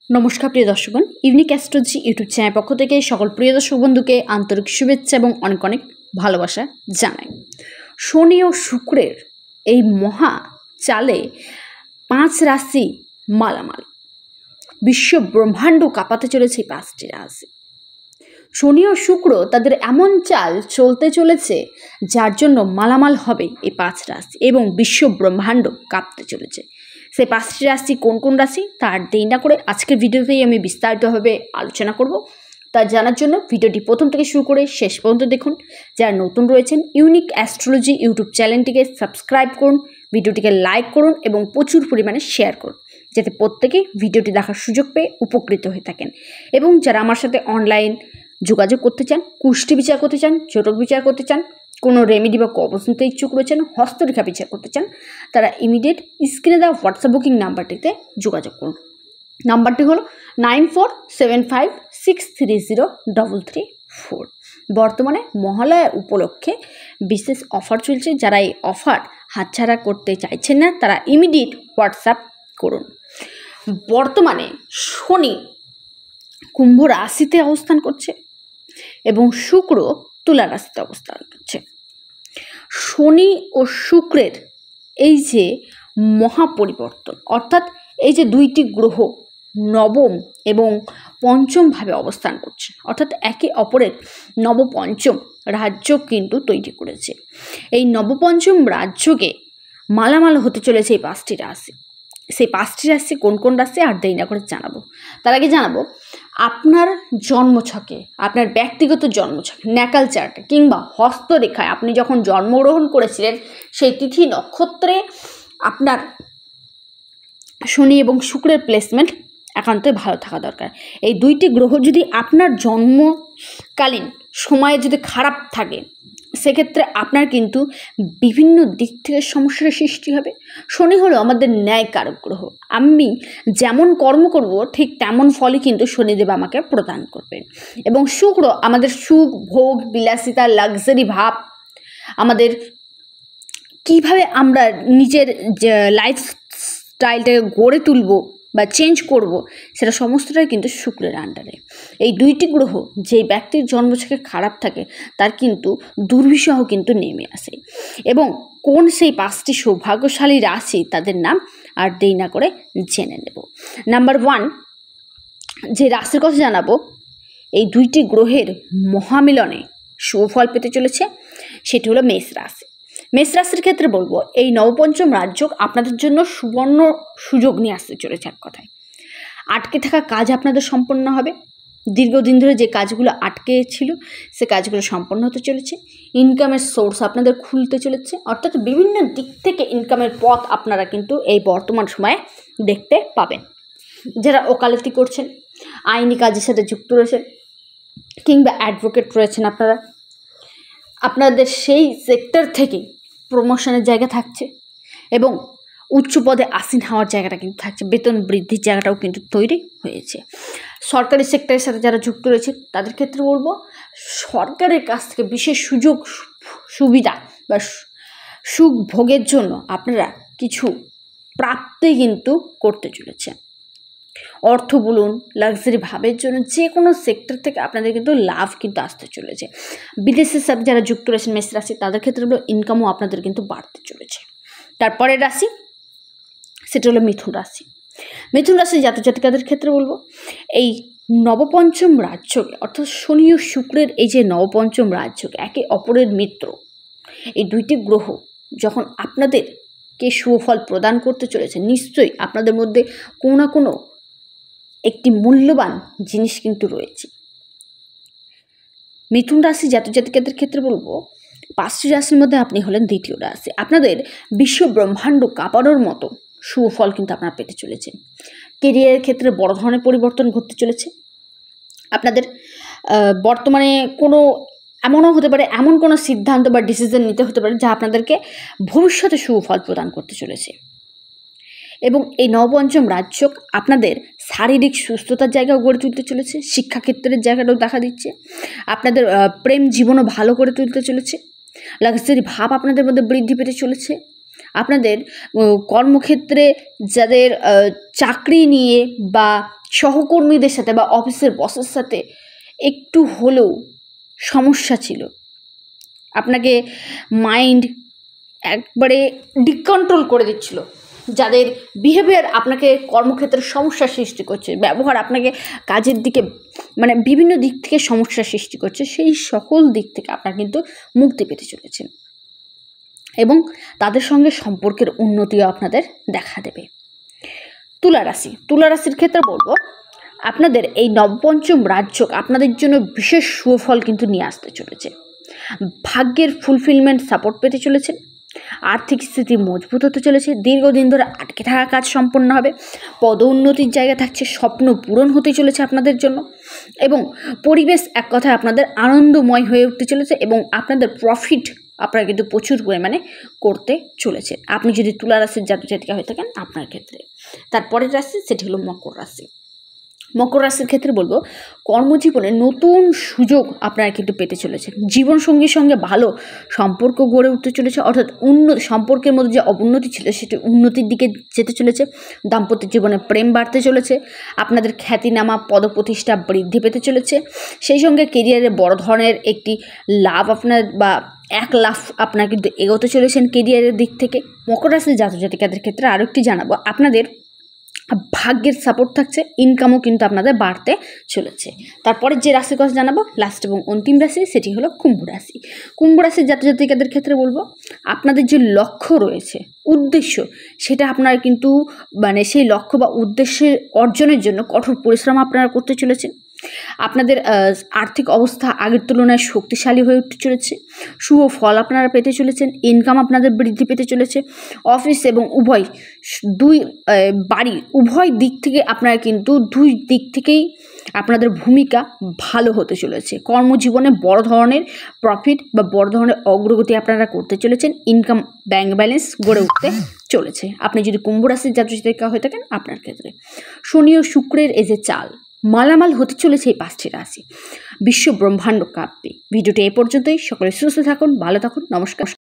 নমস্কার প্রিয় দর্শকগণ, unique astrology YouTube channel পক্ষ থেকে সকল প্রিয় দর্শক বন্ধুকে আন্তরিক শুভেচ্ছা এবং অনেক অনেক ভালোবাসা জানাই। শনি ও শুক্রের এই মহা চালে 5 রাশি মালামাল। বিশ্ব ব্রহ্মাণ্ড কাঁপাতে চলেছে এই 5টি রাশি। শনি ও শুক্র তাদের এমন চাল চলতে চলেছে যার জন্য মালামাল হবে এই 5 রাশি এবং বিশ্ব ব্রহ্মাণ্ড কাঁপতে চলেছে। সেই 5টি রাশি কোন কোন রাশি তার দেরি না করে আজকের ভিডিওতেই আমি বিস্তারিতভাবে আলোচনা করব। তা জানার জন্য ভিডিওটি প্রথম থেকে শুরু করে শেষ পর্যন্ত দেখুন। যারা নতুন রয়েছেন ইউনিক অ্যাস্ট্রোলজি ইউটিউব চ্যানেলটিকে সাবস্ক্রাইব করুন, ভিডিওটিকে লাইক করুন এবং প্রচুর পরিমাণে শেয়ার করুন, যাতে প্রত্যেকেই ভিডিওটি দেখার সুযোগ পেয়ে উপকৃত হয়ে থাকেন। এবং যারা আমার সাথে অনলাইন যোগাযোগ করতে চান, কুষ্টি বিচার করতে চান, জটক বিচার করতে চান, কোনো রেমেডি বা কবচ নিতে ইচ্ছুক রয়েছেন, হস্তরেখা বিচার করতে চান, তারা ইমিডিয়েট স্ক্রিনে দেওয়া হোয়াটসঅ্যাপ বুকিং নাম্বারটিতে যোগাযোগ করুন। নাম্বারটি হলো 9475630334। বর্তমানে মহালয়া উপলক্ষে বিশেষ অফার চলছে। যারা এই অফার হাতছাড়া করতে চাইছেন না তারা ইমিডিয়েট হোয়াটসঅ্যাপ করুন। বর্তমানে শনি কুম্ভ রাশিতে অবস্থান করছে এবং শুক্র তুলা রাশিতে অবস্থান করছে। শনি ও শুক্রের এই যে মহাপরিবর্তন, অর্থাৎ এই যে দুইটি গ্রহ নবম এবং পঞ্চম ভাবে অবস্থান করছে, অর্থাৎ একে অপরের নবপঞ্চম রাজ্য কিন্তু তৈরি করেছে। এই নবপঞ্চম রাজ্যকে মালামাল হতে চলেছে এই 5টি রাশি। সেই 5টি রাশি কোন কোন রাশি আর দেরি না করে জানাবো। তার আগে জানাবো আপনার জন্মছকে, আপনার ব্যক্তিগত জন্মছকে, ন্যাকাল চার্টে কিংবা হস্তরেখায় আপনি যখন জন্মগ্রহণ করেছিলেন সেই তিথি নক্ষত্রে আপনার শনি এবং শুক্রের প্লেসমেন্ট একান্তই ভালো থাকা দরকার। এই দুইটি গ্রহ যদি আপনার জন্মকালীন সময়ে যদি খারাপ থাকে সেক্ষেত্রে আপনার কিন্তু বিভিন্ন দিক থেকে সমস্যার সৃষ্টি হবে। শনি হলো আমাদের ন্যায়কারক গ্রহ। আমি যেমন কর্ম করব ঠিক তেমন ফলই কিন্তু শনিদেব আমাকে প্রদান করবেন। এবং শুক্র আমাদের সুখ, ভোগ, বিলাসিতা, লাক্সারি ভাব, আমাদের কিভাবে আমরা নিজের লাইফ স্টাইলটাকে গড়ে তুলব বা চেঞ্জ করব সেটা সমস্তটাই কিন্তু শুক্রের আন্ডারে। এই দুইটি গ্রহ যে ব্যক্তির জন্মছকে খারাপ থাকে তার কিন্তু দুর্বিষহ কিন্তু নেমে আসে। এবং কোন সেই 5টি সৌভাগ্যশালী রাশি তাদের নাম আর দেরি না করে জেনে নেব। নাম্বার 1 যে রাশির কথা জানাবো এই দুইটি গ্রহের মহামিলনে সুফল পেতে চলেছে সেটি হলো মেষ রাশি। মেষ রাশির ক্ষেত্রে বলবো এই নবপঞ্চম রাজ্য আপনাদের জন্য সুবর্ণ সুযোগ নিয়ে আসতে চলেছে। এক কথায় আটকে থাকা কাজ আপনাদের সম্পন্ন হবে। দীর্ঘদিন ধরে যে কাজগুলো আটকে ছিল সে কাজগুলো সম্পন্ন হতে চলেছে। ইনকামের সোর্স আপনাদের খুলতে চলেছে, অর্থাৎ বিভিন্ন দিক থেকে ইনকামের পথ আপনারা কিন্তু এই বর্তমান সময়ে দেখতে পাবেন। যারা ওকালতি করছেন, আইনি কাজের সাথে যুক্ত রয়েছেন কিংবা অ্যাডভোকেট রয়েছেন, আপনাদের সেই সেক্টর থেকে প্রমোশনের জায়গা থাকছে এবং উচ্চ পদে আসীন হওয়ার জায়গাটা কিন্তু থাকছে। বেতন বৃদ্ধির জায়গাটাও কিন্তু তৈরি হয়েছে। সরকারি সেক্টরের সাথে যারা যুক্ত রয়েছে তাদের ক্ষেত্রে বলবো সরকারের কাছ থেকে বিশেষ সুযোগ সুবিধা বা সুখ ভোগের জন্য আপনারা কিছু প্রাপ্তি কিন্তু করতে চলেছে। অর্থ বলুন, লাক্সারি ভাবের জন্য যে কোনো সেক্টর থেকে আপনাদের কিন্তু লাভ কিন্তু আসতে চলেছে। বিদেশের সাথে যারা যুক্ত রয়েছেন মেষ রাশি তাদের ক্ষেত্রে হলো ইনকামও আপনাদের কিন্তু বাড়তে চলেছে। তারপরের রাশি সেটা হলো মিথুন রাশি। মিথুন রাশি জাতক জাতিকাদের ক্ষেত্রে বলবো এই নবপঞ্চম রাজ্যকে, অর্থাৎ শনি ও শুক্রের এই যে নবপঞ্চম রাজ্যকে একে অপরের মিত্র, এই দুইটি গ্রহ যখন আপনাদেরকে সুফল প্রদান করতে চলেছে নিশ্চয়ই আপনাদের মধ্যে কোনো না কোনো একটি মূল্যবান জিনিস কিন্তু রয়েছে। মিথুন রাশি জাতক জাতিকাদের ক্ষেত্রে বলবো 5টি রাশির মধ্যে আপনি হলেন দ্বিতীয় রাশি। আপনাদের বিশ্ব ব্রহ্মাণ্ড কাঁপানোর মতো সুফল কিন্তু আপনারা পেতে চলেছেন। কেরিয়ারের ক্ষেত্রে বড় ধরনের পরিবর্তন ঘটতে চলেছে। আপনাদের বর্তমানে কোনো এমনও হতে পারে, এমন কোনো সিদ্ধান্ত বা ডিসিশন নিতে হতে পারে যা আপনাদেরকে ভবিষ্যতে সুফল প্রদান করতে চলেছে। এবং এই নবপঞ্চম রাজ্য আপনাদের শারীরিক সুস্থতার জায়গাও গড়ে তুলতে চলেছে। শিক্ষাক্ষেত্রের জায়গাটাও দেখা দিচ্ছে। আপনাদের প্রেম জীবনও ভালো করে তুলতে চলেছে। লাক্সারি ভাব আপনাদের মধ্যে বৃদ্ধি পেতে চলেছে। আপনাদের কর্মক্ষেত্রে যাদের চাকরি নিয়ে বা সহকর্মীদের সাথে বা অফিসের বসের সাথে একটু হলেও সমস্যা ছিল, আপনাকে মাইন্ড একবারে ডিকন্ট্রোল করে দিচ্ছিল, যাদের বিহেভিয়ার আপনাকে কর্মক্ষেত্রে সমস্যার সৃষ্টি করছে, ব্যবহার আপনাকে কাজের দিকে মানে বিভিন্ন দিক থেকে সমস্যার সৃষ্টি করছে, সেই সকল দিক থেকে আপনারা কিন্তু মুক্তি পেতে চলেছেন এবং তাদের সঙ্গে সম্পর্কের উন্নতিও আপনাদের দেখা দেবে। তুলা রাশির ক্ষেত্রে বলবো, আপনাদের এই নবপঞ্চম রাজযোগ আপনাদের জন্য বিশেষ সুফল কিন্তু নিয়ে আসতে চলেছে। ভাগ্যের ফুলফিলমেন্ট সাপোর্ট পেতে চলেছেন, আর্থিক স্থিতি মজবুত হতে চলেছে, দীর্ঘদিন ধরে আটকে থাকা কাজ সম্পন্ন হবে, পদোন্নতির জায়গা থাকছে, স্বপ্ন পূরণ হতে চলেছে আপনাদের জন্য এবং পরিবেশ এক কথায় আপনাদের আনন্দময় হয়ে উঠতে চলেছে এবং আপনাদের প্রফিট আপনারা কিন্তু প্রচুর পরিমাণে করতে চলেছেন আপনি যদি তুলা রাশির জাতক জাতিকা হয়ে থাকেন আপনার ক্ষেত্রে। তারপরের রাশি সেটি হলো মকর রাশি। মকর রাশির ক্ষেত্রে বলবো, কর্মজীবনে নতুন সুযোগ আপনারা কিন্তু পেতে চলেছেন, জীবনসঙ্গীর সঙ্গে ভালো সম্পর্ক গড়ে উঠতে চলেছে, অর্থাৎ সম্পর্কের মধ্যে যে অবনতি ছিল সেটি উন্নতির দিকে যেতে চলেছে, দাম্পত্য জীবনে প্রেম বাড়তে চলেছে, আপনাদের খ্যাতিনামা পদপ্রতিষ্ঠা বৃদ্ধি পেতে চলেছে, সেই সঙ্গে কেরিয়ারে বড় ধরনের একটি লাভ আপনার বা এক লাভ আপনারা কিন্তু এগোতে চলেছেন কেরিয়ারের দিক থেকে। মকর রাশির জাতক জাতিকাদের ক্ষেত্রে আরও একটি জানাবো, আপনাদের ভাগ্যের সাপোর্ট থাকছে, ইনকামও কিন্তু আপনাদের বাড়তে চলেছে। তারপরে যে রাশির কথা জানাবো লাস্ট এবং অন্তিম রাশি সেটি হলো কুম্ভ রাশি। কুম্ভ রাশির জাতক জাতিকাদের ক্ষেত্রে বলবো, আপনাদের যে লক্ষ্য রয়েছে, উদ্দেশ্য, সেটা আপনারা কিন্তু মানে সেই লক্ষ্য বা উদ্দেশ্যের অর্জনের জন্য কঠোর পরিশ্রম আপনারা করতে চলেছেন। আপনাদের আর্থিক অবস্থা আগের তুলনায় শক্তিশালী হয়ে উঠতে চলেছে, শুভ ফল আপনারা পেতে চলেছেন, ইনকাম আপনাদের বৃদ্ধি পেতে চলেছে, অফিস এবং বাড়ি উভয় দিক থেকে আপনারা কিন্তু দুই দিক থেকেই আপনাদের ভূমিকা ভালো হতে চলেছে। কর্মজীবনে বড় ধরনের প্রফিট বা বড় ধরনের অগ্রগতি আপনারা করতে চলেছেন, ইনকাম ব্যাংক ব্যালেন্স গড়ে উঠতে চলেছে আপনি যদি কুম্ভ রাশির জাতক জাতিকা হয়ে থাকেন আপনার ক্ষেত্রে। শনি ও শুক্রের এই যে চাল মালামাল হতে চলেছে এই 5টি রাশি, বিশ্ব ব্রহ্মাণ্ড কাঁপবে। ভিডিওটি এই পর্যন্তই, সকলে সুস্থ থাকুন, ভালো থাকুন, নমস্কার।